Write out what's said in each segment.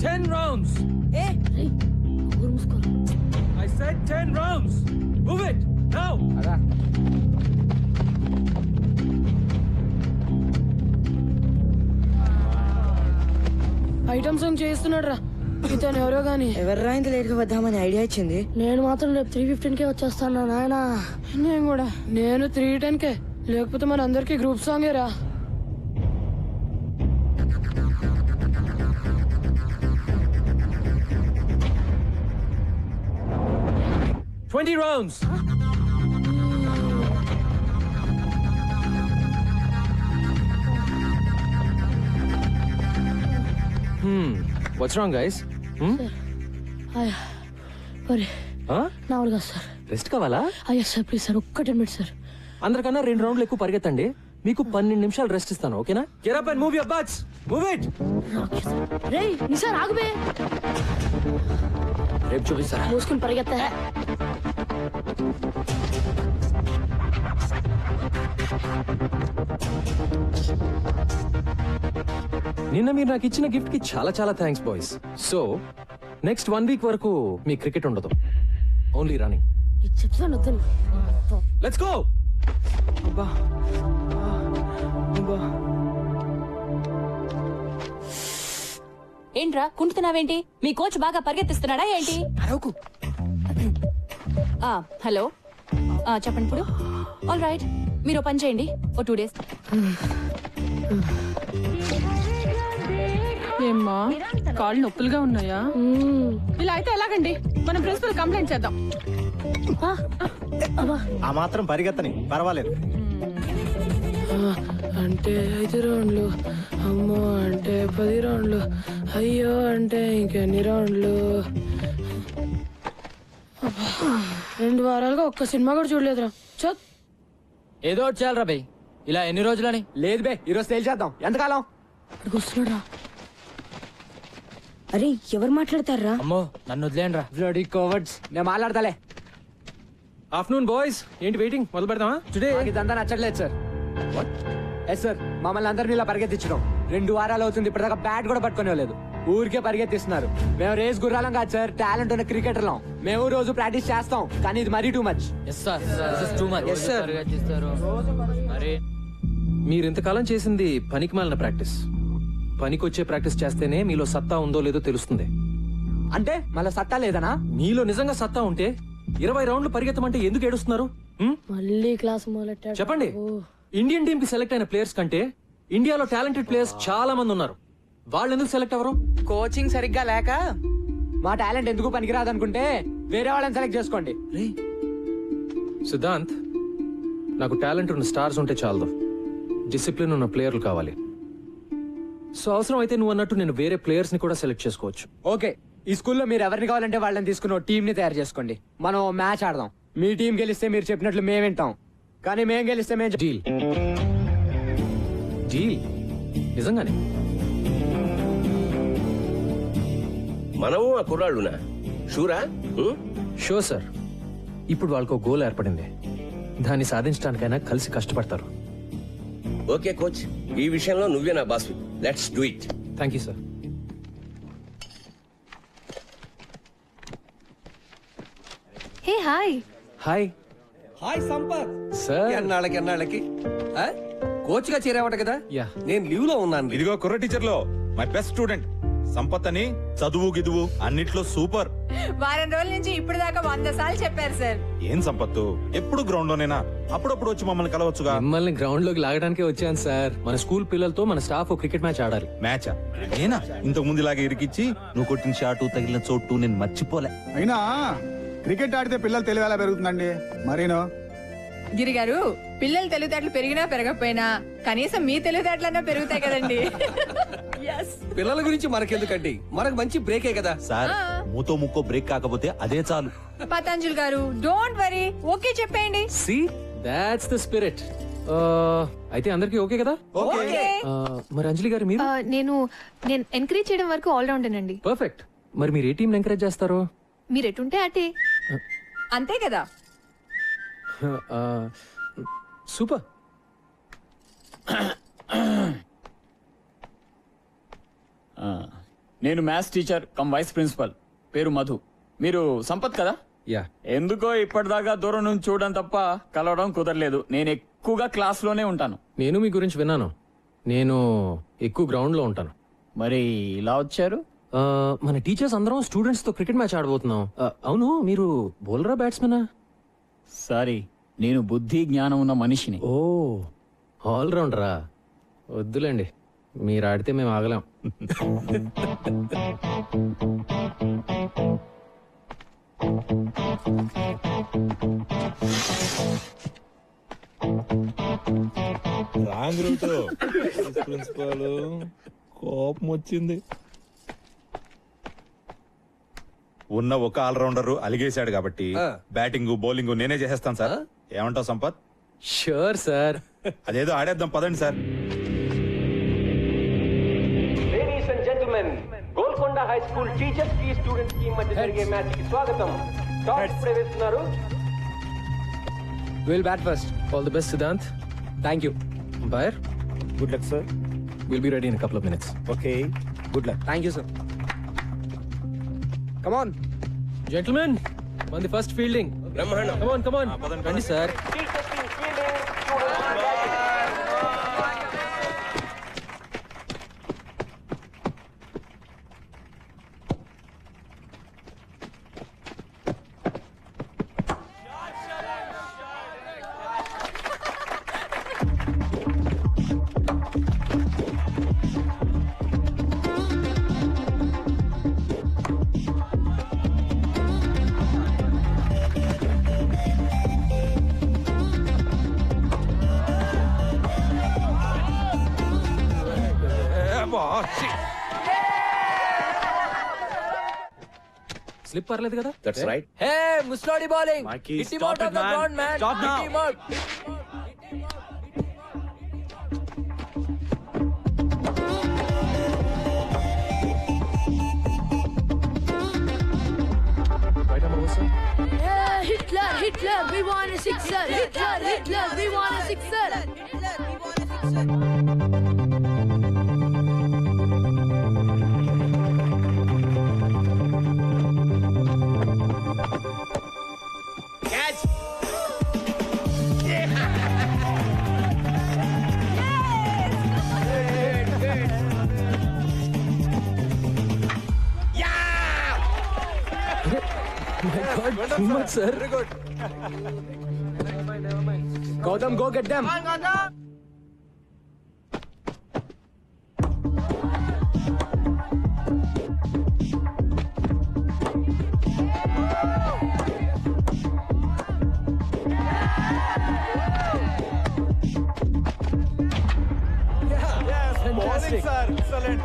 10 rounds. Hey, I said 10 rounds. Move it now. అదా item song చేస్తున్నాడు రా ఇతను ఎవరో గాని. ఎవర్రా ఇంత లేట్ గా వద్దామని ఐడియా ఇచ్చింది? నేను మాత్రం రేపు 3:15కే వచ్చేస్తాను నాయన. నేను కూడా 3:10కే, లేకపోతే మన అందరికి గ్రూప్ సాంగే రా. Twenty rounds. What's wrong, guys? నా వల్ల కాదు సార్. రెస్ట్ కావాలా? అయ్యా సార్ ప్లీజ్ సార్, ఒక్క 10 minutes సార్. అందరికన్నా 2 రౌండ్లు ఎక్కువ పరిగెత్తండి. మీకు 12 నిమిషాలు రెస్ట్ ఇస్తాను, ఓకేనా? Get up and move your butts. Move it. రేయ్ నిసార్ ఆగుబే. రేపు చూపిస్తారా? మూసుకుని పరిగెత్తా. నిన్న మీరు నాకు ఇచ్చిన గిఫ్ట్ కి చాలా చాలా thanks boys. So next 1 week వరకు మీ క్రికెట్ ఉండదు, ఓన్లీ రన్నింగ్. చెప్తాను వద్దని. Let's go. ఏంట్రా కుంటున్నావేంటి? మీ కోచ్ బాగా పరిగెత్తిస్తున్నాడా ఏంటి? హలో చెప్పండి ఇప్పుడు. ఆల్ రైట్, మీరు ఓ పని చేయండి, ఓ 2 days. ఏమ్మా కాళ్ళు నొప్పులుగా ఉన్నాయా? ఇలా అయితే ఎలాగండి? మనం ప్రిన్సిపల్ కంప్లైంట్ చేద్దాం. ఆ మాత్రం పరిగెత్తని పర్వాలేదు. అంటే 5 రౌండ్లు, అమ్మో అంటే 10 రౌండ్లు, అయ్యో అంటే ఇంకెన్ని రౌండ్లు. 2 వారాలుగా ఒక్క సినిమా కూడా చూడలేదురా. చత్ ఏదో ఒకటి చేయాలరా బై. ఇలా ఎన్ని రోజులని? లేదు బే, ఈరోజు తేల్చేద్దాం. ఎంతకాలం? అక్కడికి వస్తున్నాడు రా. అరే ఎవరు మాట్లాడతారా? అమ్మో నన్ను వదిలేండి రా. Bloody cowards. నేను మాట్లాడతాలే. ఆఫ్టర్నూన్ బాయ్స్, ఏంటి వెయిటింగ్? మొదలు పెడదామా? టుడే ఇదంతా నచ్చట్లేదు సార్. ఎస్ సార్, మమ్మల్ని అందరినీ ఇలా పరిగెత్తించడం 2 వారాలు అవుతుంది. ఇప్పటిదాకా బ్యాట్ కూడా పట్టుకునే లేదు. ఊరికే పరిగెత్తిస్తున్నారు. మేము రేస్ గుర్రాలం కాదు సార్, టాలెంట్ ఉన్న క్రికెటర్లం. మేము రోజు ప్రాక్టీస్ చేస్తాం, కానీ ఇది మరీ too much. Yes sir, this is too much. Yes, sir. మరి మీరు ఇంతకాలం చేసింది పనికి మాలిన ప్రాక్టీస్. పనికొచ్చే ప్రాక్టీస్ చేస్తేనే మీలో సత్తా ఉందో లేదో తెలుస్తుంది. అంటే మళ్ళీ సత్తా లేదనా? మీలో నిజంగా సత్తా ఉంటే 20 రౌండ్లు పరిగెత్తమంటే ఎందుకు ఏడుస్తున్నారు? మళ్ళీ క్లాస్ మొదలెట్టాడు. చెప్పండి. ఇండియన్ టీమ్ కి సెలెక్ట్ అయిన ప్లేయర్స్ కంటే ఇండియాలో టాలెంటెడ్ ప్లేయర్స్ చాలా మంది ఉన్నారు. వాళ్ళు ఎందుకు సెలెక్ట్ అవ్వరు? కోచింగ్ సరిగ్గా లేక. మా టాలెంట్ ఎందుకు పనికిరాదు అనుకుంటే వేరే వాళ్ళని సెలెక్ట్ చేసుకోండి. సిద్ధాంత్, నాకు టాలెంట్ ఉన్న స్టార్స్ ఉంటే చాలదు, డిసిప్లిన్ ఉన్న ప్లేయర్లు కావాలి. సో అవసరం అయితే నువ్వు అన్నట్టు నేను వేరే ప్లేయర్స్ ని కూడా సెలెక్ట్ చేసుకోవచ్చు. ఓకే, ఈ స్కూల్లో మీరు ఎవరిని కావాలంటే వాళ్ళని తీసుకుని టీం ని తయారు చేసుకోండి. మనం మ్యాచ్ ఆడదాం. మీ టీం గెలిస్తే మీరు చెప్పినట్లు మేము వింటాం, కానీ మేము గెలిస్తే మేము డీల్. డీల్ నిజంగానే. మనము ఆ కుర్రాళ్ళునా? షూరా? Sure sir. ఇప్పుడు వాళ్ళకు గోల్ ఏర్పడింది, దాన్ని సాధించడానికైనా కలిసి కష్టపడతారు. ఓకే కోచ్, ఈ విషయంలో నువ్వే నా boss. Let's do it. Thank you sir. Hey hi. Hi. Hi Sampath. Sir. ఎన్నాళ్ళకి కోచ్ గా చేరావట కదా? యా. నేను లీవ్ లో ఉన్నాను. ఇదిగో కుర్ర టీచర్ లో మై బెస్ట్ స్టూడెంట్ సంపత్ అని. చదువు గిదువు అన్నిట్లో సూపర్. వారం రోజుల నుంచి ఇప్పుడు దాకా 100 సార్లు చెప్పారు సార్. ఏం సంపత్తు, ఎప్పుడు గ్రౌండ్ లోనేనా? అప్పుడప్పుడు వచ్చి మమ్మల్ని కలవచ్చుగా. మిమ్మల్ని గ్రౌండ్ లోకి లాగడానికే వచ్చాను సార్. మన స్కూల్ పిల్లలతో మన స్టాఫ్ క్రికెట్ మ్యాచ్ ఆడాలి. మ్యాచా? నేనా? ఇంతకు ముందు ఇలాగే ఇరికిచ్చి నువ్వు కొట్టిన షాటు తగిలిన చోటు నేను మర్చిపోలే. అయినా క్రికెట్ ఆడితే పిల్లలు తెలివి ఎలా పెరుగుతుందండి? మరీను గిరి గారు, పిల్లలు తెలివితేటలు పెరిగినా పెరగకపోయినా కనీసం మీ తెలివితేటలన్నా పెరుగుతాయి కదండి. పిల్లల గురించి మనకెందుకండి, మనకు మంచి బ్రేకే కదా సార్. మూతో ముక్కో బ్రేక్ కాకపోతే అదే చాలు. పతంజలి గారు డోంట్ వరీ, ఓకే చెప్పేయండి. See that's the spirit. అయితే అందరికి ఓకే కదా? మరి అంజలి గారు మీరు? నేను ఎంకరేజ్ చేయడం వరకు ఆల్ రౌండేనండి. పర్ఫెక్ట్. మరి మీరు ఏ టీం ఎంకరేజ్ చేస్తారు? మీరు ఎటుంటే అటే. అంతే కదా. సూపర్. నేను maths teacher cum vice principal, పేరు మధు. మీరు సంపత్ కదా? యా. ఎందుకో ఇప్పటిదాకా దూరం నుంచి చూడడం తప్ప కలవడం కుదరలేదు. నేను ఎక్కువగా క్లాస్ లోనే ఉంటాను. నేను మీ గురించి విన్నాను. నేను ఎక్కువ గ్రౌండ్ లో ఉంటాను. మరి ఇలా వచ్చారు? మన టీచర్స్ అందరం స్టూడెంట్స్ తో క్రికెట్ మ్యాచ్ ఆడబోతున్నాం. అవును, మీరు బౌలరా బ్యాట్స్మెనా? సారీ, నేను బుద్ధి జ్ఞానం ఉన్న మనిషిని. ఓ, ఆల్రౌండరా? వద్దులేండి, మీరు ఆడితే మేము ఆగలేం. రాంగ్ రూట్ ప్రిన్సిపల్, కోపం వచ్చింది. ఉన్న ఒక ఆల్రౌండర్ అలిగేశాడు కాబట్టి బ్యాటింగ్ బౌలింగ్ నేనే చేసేస్తాను సార్. ఏమంటావు సంపత్? Sure sir. అదేదో ఆడేద్దాం పదండి sir. Ladies and gentlemen, Golconda high school teachers కి స్టూడెంట్స్ కి మధ్య జరిగే మ్యాచ్ కి స్వాగతం. టాస్ ఇప్పుడే వేస్తున్నారు. Will bat first. All the best Siddhant. Thank you. Umpire, good luck sir. we'll be ready in a couple of minutes. Okay, good luck. Thank you sir. Come on Gentlemen, on the first fielding. బ్రహ్మాండం. Come on. రండి sir. Teachers team fielding, students team batting. Slip పర్లేదు కదా? That's right. Hey ముస్లాడి bowling, Mikey, hit him stop out it, off the man. Ground man. Stop now. Hit him out. Right arm over, sir. Hitler, we want a sixer. Hitler, we want a sixer. Too much, sir. Gautam, go get them. Fantastic. Sir, excellent.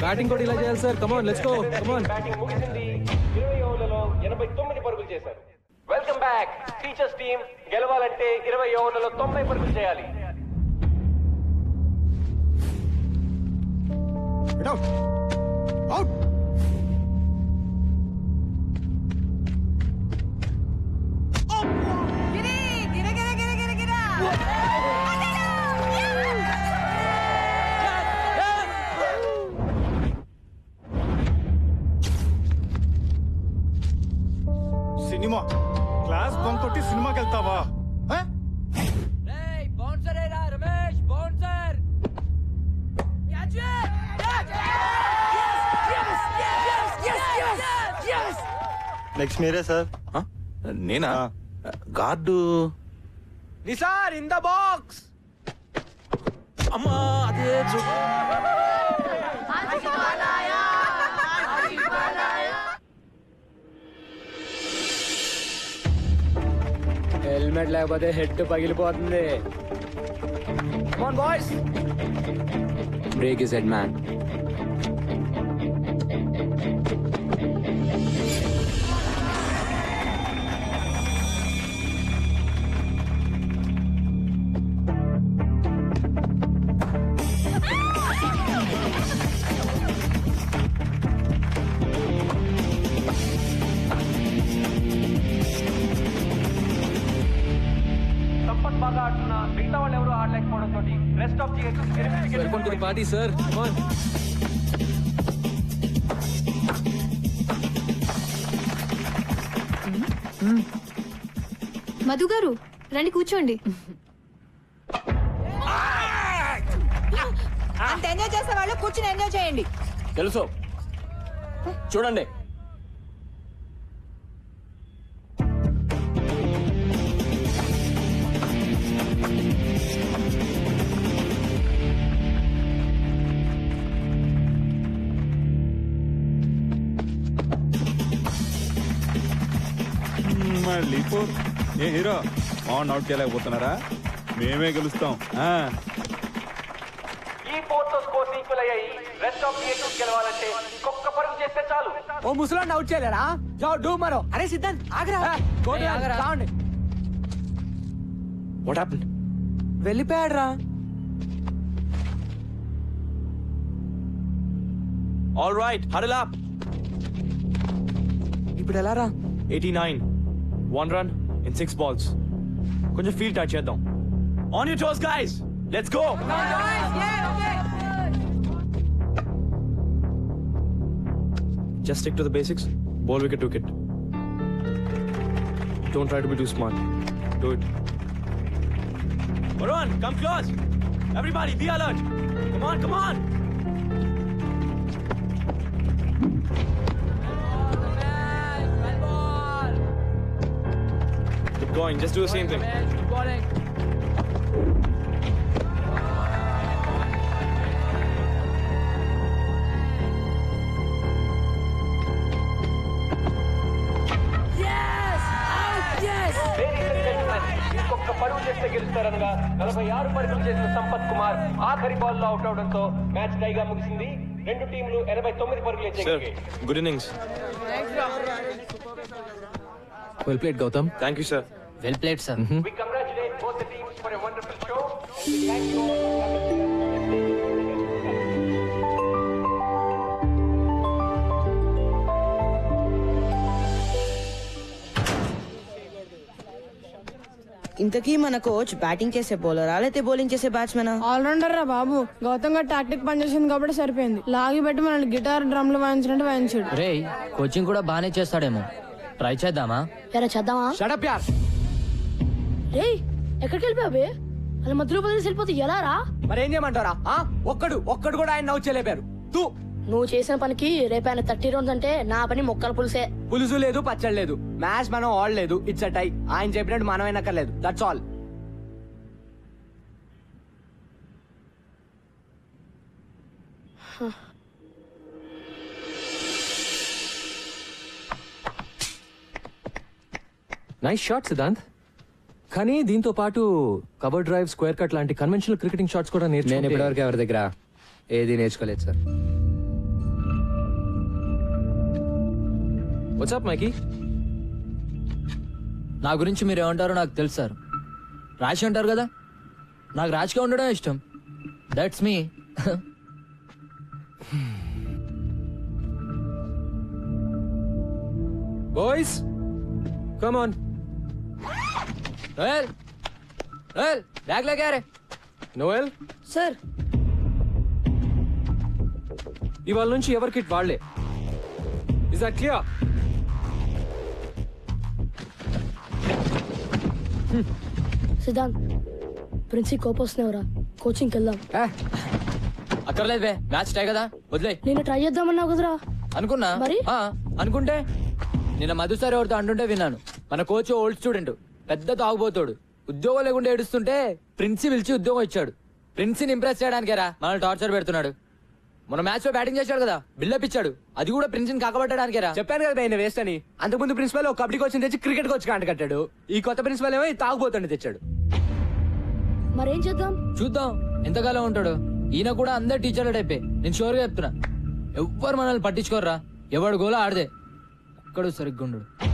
Batting కూడా ఇలా చేయాలి sir. Come on, let's go. Come on. బ్యాటింగ్ ముగిసింది. 20 ఓవర్లలో 89 పరుగులు చేశారు. Welcome back. Teachers team గెలవాలంటే 20 ఓవర్లలో 90 పరుగులు చేయాలి. అవుట్. సినిమా క్లాస్ బంక్ కొట్టి సినిమాకి వెళ్తావా? బౌన్సర్ ఏరా రమేష్, బౌన్సర్. నెక్స్ట్ మీరే సార్. నేనా? Guard. Nisar in the box. అమ్మా, అదే హెల్మెట్ లేకపోతే హెడ్ పగిలిపోతుంది. Come on, boys. Break his head, man. Sampath బాగా ఆడుతున్నా మిగతా వాళ్ళు ఎవరు ఆడలేకపోవడంతో rest of the welcome to the party sir. Come on. Madhu garu రండి కూర్చోండి. అంత ఎంజాయ్ చేసే వాళ్ళు కూర్చుని ఎంజాయ్ చేయండి. తెలుసు, చూడండి. మళ్ళీ ఫోర్. ఏ హీరో మామూలు అవుట్ చేయలేకపోతున్నారా? మేమే గెలుస్తాం. ఈ ఫోర్త్ స్కోర్స్ ఈక్వల్ అయ్యాయి. రెస్ట్ ఆఫ్ ది గెలవాలంటే ఇంకొక పరుగు చేస్తే చాలు. ఓ ముసలాన్ని అవుట్ చేయలేరా? జావ్ డూ మరో. అరే సిద్ధాంత్ ఆగరా. రావండి. What happened? వెళ్ళిపోయాడు రా. All right, huddle up. ఇప్పుడు ఎలా రా? 89, 1 run in 6 balls. కొంచెం ఫీల్ టచ్ చేద్దాం. On your toes guys, let's go. Just stick to the basics. Ball wicket to wicket. Don't try to be too smart. Do it. Varun, come close. Everybody, be alert. Come on, come on. Keep going. Just do the same thing. ఇంకొక పరుగు చేస్తే గెలుస్తారనగా 46 పరుగులు చేసిన సంపత్ కుమార్ ఆఖరి ball లో out అవడంతో match టైగా ముగిసింది. రెండు టీంలు 89 పరుగులు Sir, చేశాయి. good innings. Well played Gautam. Thank you, sir. Well played sir. We congratulate both the teams for a wonderful show. And we thank you all for coming. ఇంతకీ మన కోచ్ బ్యాటింగ్ చేసే బౌలరా లేకపోతే బౌలింగ్ చేసే బ్యాట్స్మెనా? ఆల్రౌండర్ రా బాబు. గౌతమ్ గారు tactic పనిచేసింది కాబట్టి సరిపోయింది. లాగి పెట్టి మనల్ని గిటార్ డ్రమ్లు వాయించినట్టు వాయించాడు. రే కోచింగ్ కూడా బానే చేస్తాడేమో, ట్రై చేద్దామా? ఎరా చేద్దామా? Shut up, yaar. రే ఎక్కడికి వెళ్ళిపోయావే? అలా మధ్యలో బదిలేసి వెళ్ళిపోతే ఎలా రా? మరేం చేయమంటారా? ఒక్కడు కూడా ఆయన అవుట్ చేయలేపారు. తూ నువ్వు చేసిన పనికి రేపు ఆయన 30 రౌండ్స్ అంటే నా పని మొక్కల పులుసే. పులుసు లేదు, పచ్చడి లేదు. మ్యాచ్ మనం ఆడలేదు. It's a tie. ఆయన చెప్పినట్టు మనం అయినక్కర్లేదు. That's all. Nice shot Siddhant. కానీ దీంతో పాటు కవర్ డ్రైవ్, స్క్వేర్ కట్ లాంటి కన్వెన్షనల్ క్రికెటింగ్ షాట్స్ కూడా నేను నేర్చుకుంటే ఇప్పటివరకు ఎవరి దగ్గర ఏది నేర్చుకోలేదు సార్. వాట్సాప్ మైకీ? నా గురించి మీరు ఏమంటారో నాకు తెలుసు సార్. రాశి అంటారు కదా, నాకు రాశిగా ఉండడం ఇష్టం. That's me. Boys come on. Bag లాగారే. నోయల్ సార్ ఇవాళ నుంచి ఎవరి కిట్ వాళ్లే. Is that clear? Siddhant princi కోపం వస్తున్నావురా. కోచింగ్కి వెళ్దాం. అక్కర్లేదు బే, మ్యాచ్ టై కదా, వదిలే. నేను ట్రై చేద్దామన్నావు కదరా. అనుకున్నా మరి? అనుకుంటే నిన్న మధు సార్ ఎవరితో అంటుంటే విన్నాను. మన కోచ్ ఓల్డ్ స్టూడెంట్, పెద్ద తాగుబోతాడు. ఉద్యోగం లేకుండా ఏడుస్తుంటే ప్రిన్సీ పిలిచి ఉద్యోగం ఇచ్చాడు. ప్రిన్సీని ఇంప్రెస్ చేయడానికేరా మనల్ని టార్చర్ పెడుతున్నాడు. మన మ్యాచ్ లో బ్యాటింగ్ చేశాడు కదా, బిల్డప్ ఇచ్చాడు. అది కూడా ప్రిన్సీని కాకబట్టడానికేరా. చెప్పాను కదా ఆయన వేస్ట్ అని. అంతకుముందు ప్రిన్సిపల్ ఒక కబడ్డీ కోచ్ తెచ్చి క్రికెట్ కోచ్ కాంట కట్టాడు. ఈ కొత్త ప్రిన్సిపల్ ఏమో తాగుబోతుండే తెచ్చాడు. మరేం చేద్దాం? చూద్దాం ఎంతకాలం ఉంటాడు. ఈయన కూడా అందరు టీచర్ల టైపే. నేను షూర్గా చెప్తున్నా. ఎవ్వరు మనల్ని పట్టించుకోర్రా. ఎవడు గోలా ఆడదే. ఒక్కడు సరిగ్గా ఉండడు.